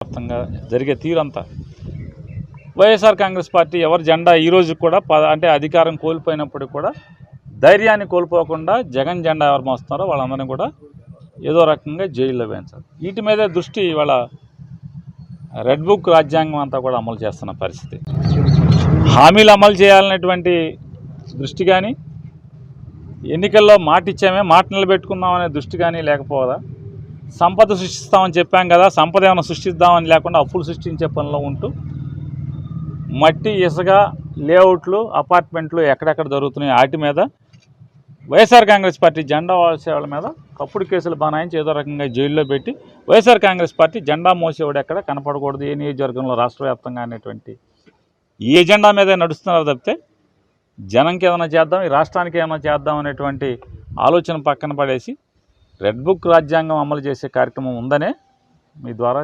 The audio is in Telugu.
వ్యాప్తంగా జరిగే తీరంతా వైఎస్ఆర్ కాంగ్రెస్ పార్టీ ఎవరి జెండా ఈరోజు కూడా అంటే అధికారం కోల్పోయినప్పుడు కూడా ధైర్యాన్ని కోల్పోకుండా జగన్ జెండా ఎవరు మోస్తున్నారో వాళ్ళందరినీ కూడా ఏదో రకంగా జైల్లో వేయించాలి. వీటి మీదే దృష్టి ఇవాళ రెడ్ బుక్ రాజ్యాంగం అంతా కూడా అమలు చేస్తున్న పరిస్థితి. హామీలు అమలు చేయాలనేటువంటి దృష్టి కానీ, ఎన్నికల్లో మాట ఇచ్చామే మాట నిలబెట్టుకుందామనే దృష్టి కానీ లేకపోదా, సంపద సృష్టిస్తామని చెప్పాం కదా, సంపద ఏమైనా సృష్టిద్దామని లేకుండా అప్పులు సృష్టించే పనిలో ఉంటూ మట్టి ఇసుక లేఅవుట్లు అపార్ట్మెంట్లు ఎక్కడెక్కడ జరుగుతున్నాయి వాటి మీద వైఎస్ఆర్ కాంగ్రెస్ పార్టీ జెండా మోసేవాళ్ళ మీద తప్పుడు కేసులు బనాయించి ఏదో రకంగా జైల్లో పెట్టి వైఎస్ఆర్ కాంగ్రెస్ పార్టీ జెండా మోసేవాడు ఎక్కడ కనపడకూడదు ఏ నియోజకవర్గంలో రాష్ట్ర వ్యాప్తంగా అనేటువంటి ఈ ఎజెండా మీదే నడుస్తున్నారు తప్పితే జనంకి ఏమైనా చేద్దాం, ఈ రాష్ట్రానికి ఏమైనా చేద్దాం అనేటువంటి ఆలోచన పక్కన పడేసి రెడ్ బుక్ రాజ్యాంగం అమలు చేసే కార్యక్రమం ఉందనే మీ ద్వారా